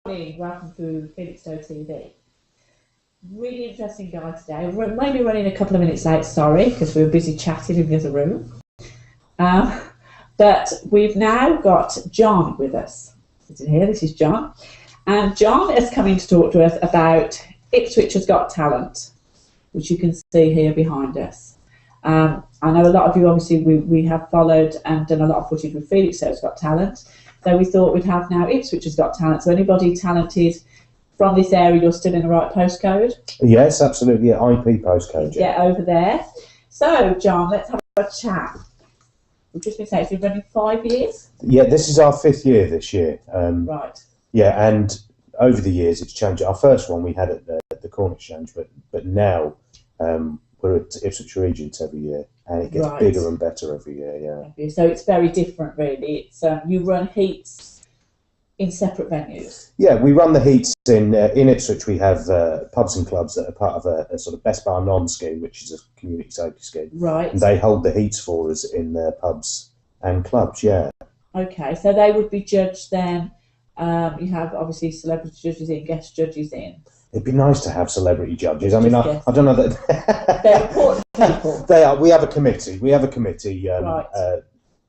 Welcome to Felixstowe TV. Really interesting guy today. We're maybe running a couple of minutes late, sorry, because we were busy chatting in the other room. But we've now got John with us. Sitting here, this is John. And John is coming to talk to us about Ipswich Has Got Talent, which you can see here behind us. I know a lot of you, obviously, we have followed and done a lot of footage with Felixstowe Has Got Talent. So we thought we'd have now Ipswich Has Got Talent. So anybody talented from this area, you're still in the right postcode? Yes, absolutely. Yeah, IP postcode. Get over there. So, John, let's have a chat. We've just been saying it's been running 5 years? Yeah, this is our 5th year this year. Right. Yeah, and over the years it's changed. Our first one we had at the Corn Exchange, but now we're at Ipswich Regents every year, and it gets bigger and better every year. Yeah. So it's very different, really. It's you run heats in separate venues. Yeah, we run the heats in Ipswich. We have pubs and clubs that are part of a sort of Best Bar Non scheme, which is a community safety scheme. Right. And they hold the heats for us in their pubs and clubs. Yeah. Okay, so they would be judged then. You have obviously celebrity judges in, guest judges in. It'd be nice to have celebrity judges. I mean, I don't know that they're important people. They are. We have a committee. Right.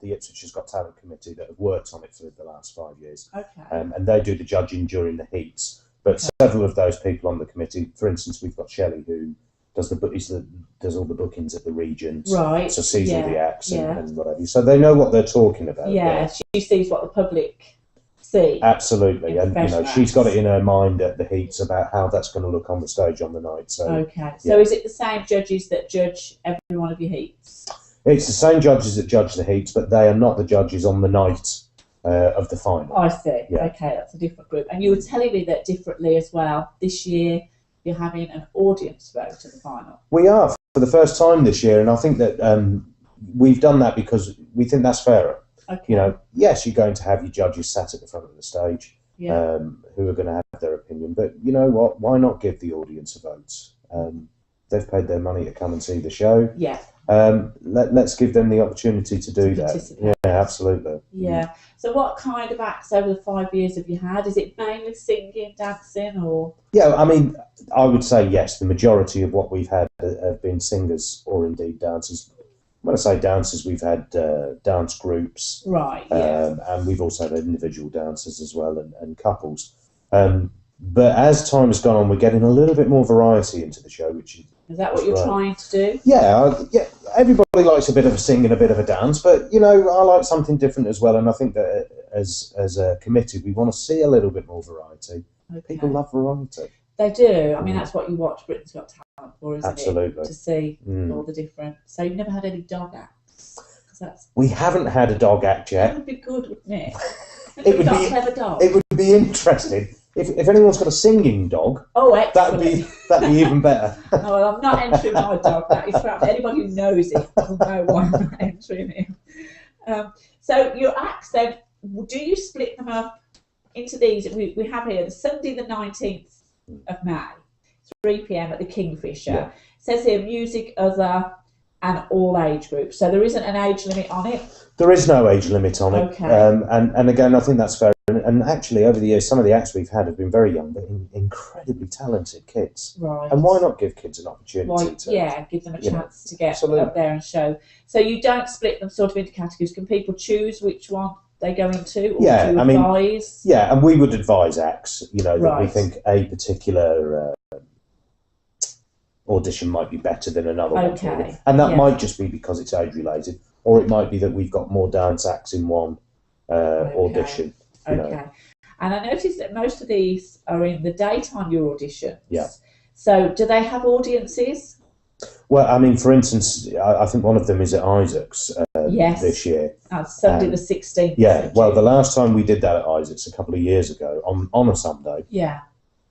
The Ipswich Has Got Talent committee that have worked on it for the last 5 years. Okay. And they do the judging during the heats. But several of those people on the committee, for instance, we've got Shelley who does does all the bookings at the Regent. Right. So sees all the acts and whatever. So they know what they're talking about. Yeah, she sees what the public see. Absolutely, and she's got it in her mind at the heats about how that's going to look on the stage on the night. So so is it the same judges that judge every one of your heats? It's the same judges that judge the heats, but they are not the judges on the night of the final. I see. Yeah. Okay, that's a different group. And you were telling me that differently as well. This year you're having an audience vote at the final. We are for the first time this year, and I think that we've done that because we think that's fairer. Okay. Yes, you're going to have your judges sat at the front of the stage who are going to have their opinion. But you know what? Why not give the audience a vote? They've paid their money to come and see the show. Yeah. Let's give them the opportunity to do that. Yeah, absolutely. Yeah. So what kind of acts over the 5 years have you had? Is it mainly singing, dancing, or? Yeah, I mean, I would say yes. The majority of what we've had have been singers or indeed dancers. When I say dancers, we've had dance groups, right? Yeah. And we've also had individual dancers as well, and couples. But as time has gone on, we're getting a little bit more variety into the show, which is that what you're trying to do? Yeah. Everybody likes a bit of a sing and a bit of a dance, but I like something different as well. And I think that as a committee, we want to see a little bit more variety. Okay. People love variety. They do. I mean, that's what you watch Britain's Got Talent for, isn't Absolutely. it? To see all the different. So you've never had any dog acts? We haven't had a dog act yet. That would be good, wouldn't it? It would be interesting. If anyone's got a singing dog, excellent. that'd be even better. Oh, well, I'm not entering my dog. That is perhaps anybody who knows it will know why I'm not entering him. So your acts then, do you split them up into these? We have here the Sunday the 19th of May, 3 p.m. at the Kingfisher. Yeah. It says here music, other, and all age groups. So there isn't an age limit on it? There is no age limit on it. Okay. And again, I think that's fair. And actually, over the years, some of the acts we've had have been very young, but incredibly talented kids. Right. And why not give kids an opportunity give them a chance to get up there and show. So you don't split them sort of into categories. Can people choose which one they go into, or do you advise? Yeah, and we would advise acts, that we think a particular audition might be better than another one. For and that might just be because it's age related, or it might be that we've got more dance acts in one audition. Okay. And I noticed that most of these are in the daytime, your auditions. Yeah. So do they have audiences? Well, I mean, for instance, I think one of them is at Isaac's this year. That's Sunday the 16th. Yeah, well, the last time we did that at Isaac's a couple of years ago, on a Sunday. Yeah.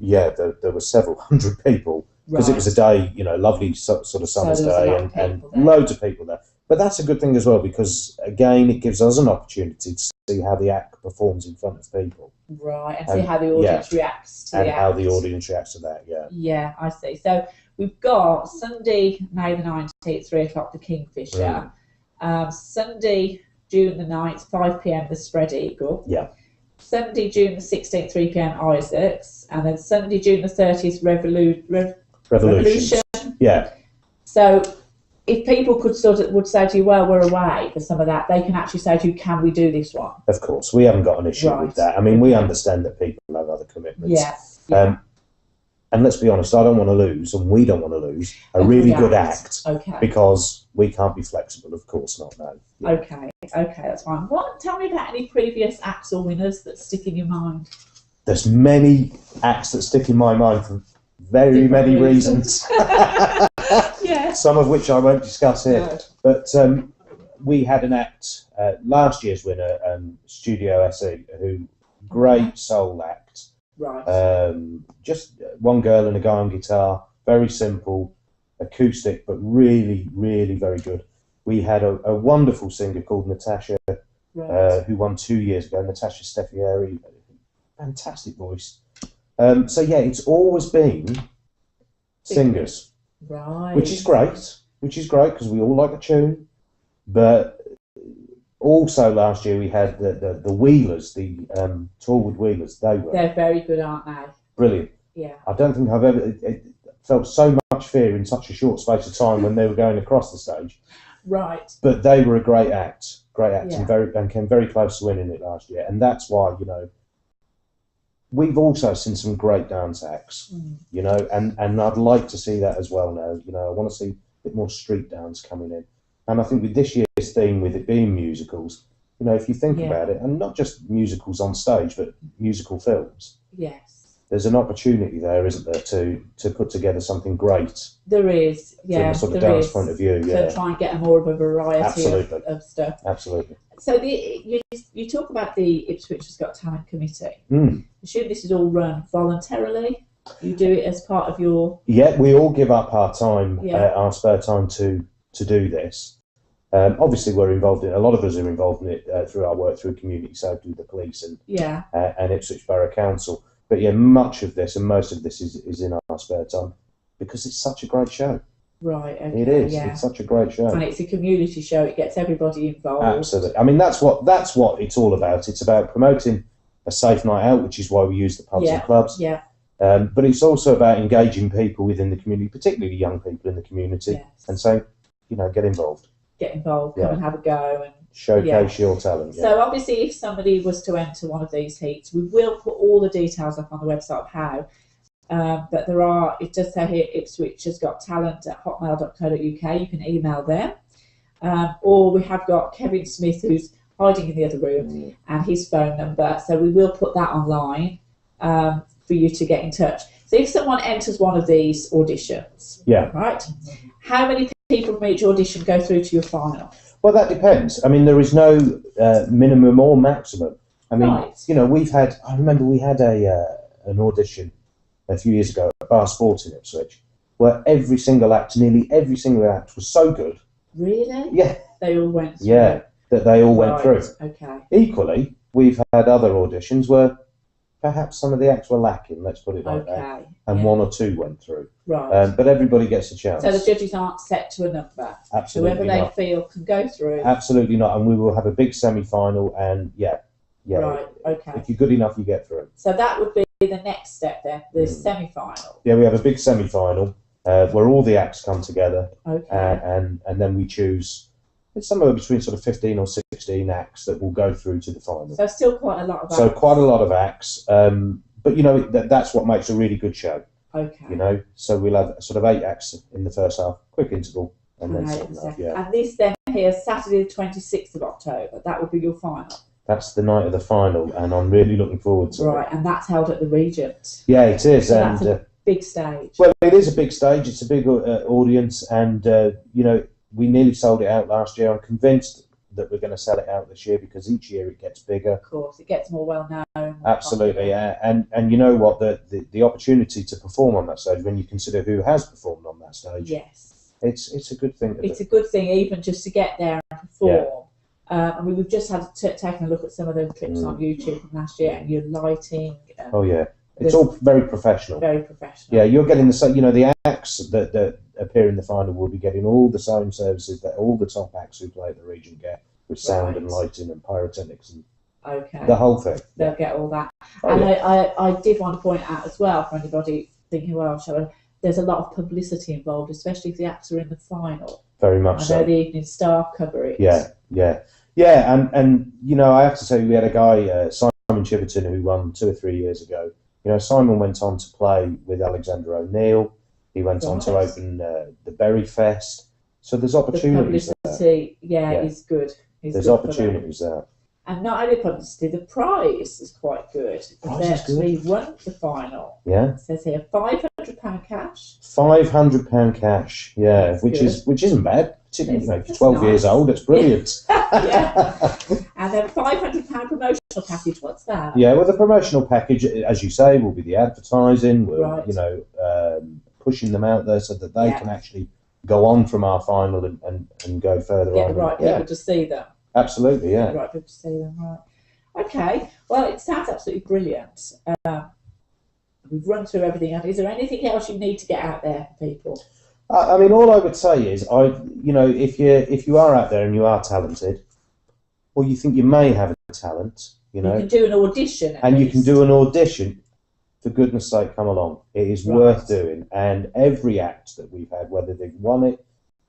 Yeah, there were several hundred people, because it was a day, lovely sort of summer's day, and loads of people there. But that's a good thing as well, because, again, it gives us an opportunity to see how the act performs in front of people. Right, and see how the audience reacts to the act. And how the audience reacts to that, Yeah, I see. So we've got Sunday, May the 19th, 3 o'clock, the Kingfisher. Sunday, June the 9th, 5 p.m, the Spread Eagle. Yeah. Sunday, June the 16th, 3 p.m. Isaacs, and then Sunday, June the 30th, Revolution. Yeah. So if people would say to you, well, we're away for some of that, they can actually say to you, can we do this one? Of course, we haven't got an issue with that. I mean, we understand that people have other commitments. Yeah. And let's be honest, I don't want to lose, and we don't want to lose, a really good act. Okay. Because we can't be flexible, of course not, no. Yeah. Okay, that's fine. Tell me about any previous acts or winners that stick in your mind. There's many acts that stick in my mind for very many reasons. Yeah. Some of which I won't discuss here. No. But we had an act, last year's winner, Studio SE, who great soul act. Right. Just one girl and a guy on guitar, very simple, acoustic, but really, really very good. We had a wonderful singer called Natasha, who won 2 years ago, Natasha Steffieri, fantastic voice. So yeah, it's always been singers. Right. Which is great because we all like a tune. But also last year we had the Wheelers, the Torwood Wheelers. They're very good, aren't they? Brilliant. Yeah. I don't think I've ever felt so much fear in such a short space of time when they were going across the stage. Right. But they were a great act, Yeah. and came very close to winning it last year. And that's why, we've also seen some great dance acts, and I'd like to see that as well now. I want to see a bit more street dance coming in. And I think with this year's theme, with it being musicals, if you think about it, and not just musicals on stage, but musical films. Yes. There's an opportunity there, isn't there, to put together something great. There is, yeah. From a sort of dance point of view, yeah. To try and get more of a variety of stuff. Absolutely. So you talk about the Ipswich Has Got Talent committee. Mm. I assume this is all run voluntarily. You do it as part of your... Yeah, we all give up our time, our spare time to do this. Obviously, we're involved in. A lot of us are involved in it through our work through community safety with the police and Ipswich Borough Council. But yeah, much of this and most of this is in our spare time because it's such a great show. Right. Okay, it is. Yeah. It's such a great show, and it's a community show. It gets everybody involved. Absolutely. I mean, that's what it's all about. It's about promoting a safe night out, which is why we use the pubs and clubs. Yeah. But it's also about engaging people within the community, particularly young people in the community, and saying, get involved. Get involved. Come and have a go and showcase your talent. Yeah. So obviously, if somebody was to enter one of these heats, we will put all the details up on the website of how. But it does say here, Ipswich Has Got Talent at hotmail.co.uk. You can email them. Or we have got Kevin Smith, who's hiding in the other room, and his phone number. So we will put that online for you to get in touch. So if someone enters one of these auditions, right, how many people from each audition go through to your final? Well, that depends. I mean, there is no minimum or maximum. I mean, I remember we had an audition a few years ago at Bar Sport in Ipswich, where nearly every single act was so good. Really? Yeah. They all went through. Yeah, that they all went through. Okay. Equally, we've had other auditions where perhaps some of the acts were lacking, let's put it like that, and one or two went through. Right. But everybody gets a chance. So the judges aren't set to a number? Absolutely whoever they feel can go through? Absolutely not, and we will have a big semi-final, and Right, okay. If you're good enough, you get through. So that would be the next step then, the semi-final. Yeah, we have a big semi-final where all the acts come together, and then we choose. It's somewhere between sort of 15 or 16 acts that will go through to the final. So still quite a lot of acts. So quite a lot of acts, but that's what makes a really good show. Okay. So we'll have sort of 8 acts in the first half, quick interval, and then second half. Yeah. And this then here, Saturday the 26th of October, that would be your final. That's the night of the final, and I'm really looking forward to it. Right, and that's held at the Regent. Yeah, it is. So and that's a big stage. Well, it is a big stage. It's a big audience, and we nearly sold it out last year. I'm convinced that we're going to sell it out this year because each year it gets bigger. Of course, it gets more well known. Absolutely, and you know what, the opportunity to perform on that stage, when you consider who has performed on that stage, it's a good thing. It's a good thing, even just to get there and perform. Yeah. I mean, we've just had taken a look at some of the clips on YouTube from last year, and your lighting. It's all very professional. Very professional. Yeah, you're getting the acts that appear in the final will be getting all the sound services that all the top acts who play at the Regent get, with sound and lighting and pyrotechnics and Okay. The whole thing. They'll get all that. Oh, and yeah. I did want to point out as well for anybody thinking, well, there's a lot of publicity involved, especially if the acts are in the final. Very much so. I know the Evening Star cover it. Yeah, and you know, I have to say, we had a guy, Simon Chiverton, who won 2 or 3 years ago. You know, Simon went on to play with Alexander O'Neill. He went on to open the Berry Fest. So there's opportunities The publicity, there. is good. There's opportunities there. And not only publicity, the prize is quite good. They actually won the final. Yeah. It says here £500 cash. £500 cash, yeah, which isn't bad. Particularly, you know, for 12 years old, it's brilliant. Yeah. And then £500 promotional package. What's that? Yeah, well, the promotional package, as you say, will be the advertising. We'll, you know, pushing them out there so that they can actually go on from our final and go further on. Get the right people to see them. Absolutely, yeah. Get the right people to see them, right. Okay, well, it sounds absolutely brilliant. We've run through everything. Is there anything else you need to get out there for people? I mean, all I would say is, you know, if you are out there and you are talented, or you think you may have a talent, you know, you can do an audition. You can do an audition. For goodness sake, come along. It is worth doing. And every act that we've had, whether they've won it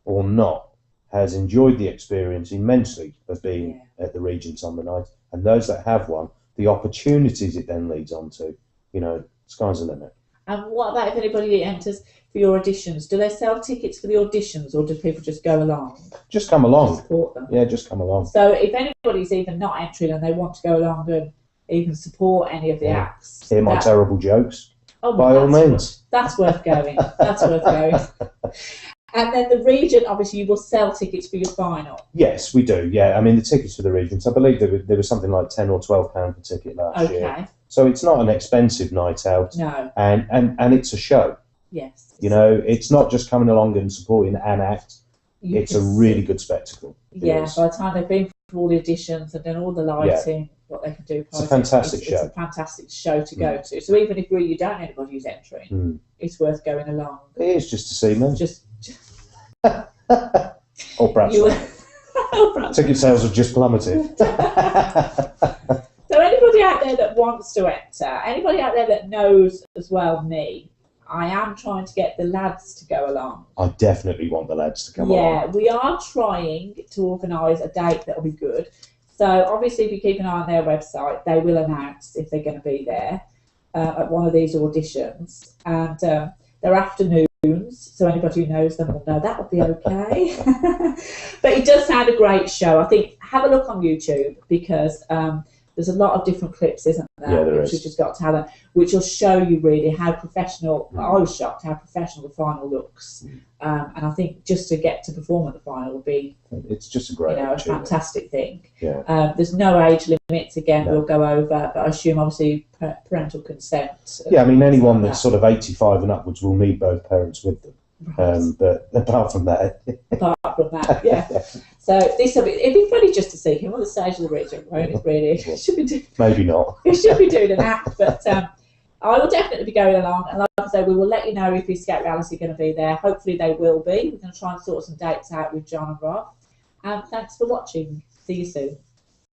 or not, has enjoyed the experience immensely of being at the Regents on the night. And those that have won, the opportunities it then leads on to, you know, sky's the limit. And what about if anybody enters for your auditions? Do they sell tickets for the auditions, or do people just go along? Just come along. Just support them. Yeah, just come along. So if anybody's even not entering and they want to go along and even support any of the acts, hear my terrible jokes. Oh, by all means. That's worth going. That's worth going. And then the Regent, obviously, you will sell tickets for your final. Yes, we do. Yeah, I mean the tickets for the Regents, I believe there was something like £10 or £12 per ticket last year. So it's not an expensive night out. No. And it's a show. Yes. You know, it's not just coming along and supporting an act. It's a really good spectacle. Yeah. By the time they've been through all the auditions and then all the lighting, what they can do. It's a fantastic show. It's a fantastic show to go to. So even if you don't know anybody who's entering, it's worth going along. It is just to see me. Just. Or perhaps ticket sales have just plummeted. So anybody out there that wants to enter, anybody out there that knows as well me, I am trying to get the lads to go along. I definitely want the lads to come along. Yeah, we are trying to organise a date that will be good. So obviously if you keep an eye on their website, they will announce if they're going to be there at one of these auditions. And they're afternoons, so anybody who knows them will know that will be okay. But it does sound a great show. I think have a look on YouTube because there's a lot of different clips, isn't there? Yeah, there is. Ipswich Has Got Talent, which will show you really how professional. I was shocked how professional the final looks, and I think just to get to perform at the final will be. It's just a great, a fantastic thing. Yeah. There's no age limits. Again, we'll go over, but I assume obviously parental consent. Yeah, I mean anyone that's sort of 85 and upwards will need both parents with them. Right. But apart from that, yeah. So it'd be funny just to see him on the stage of the Regent, won't it? Really, should be maybe not. He should be doing an act, but I will definitely be going along. And like I say, we will let you know if the Escape Reality are going to be there. Hopefully, they will be. We're going to try and sort some dates out with John and Rob. Thanks for watching. See you soon.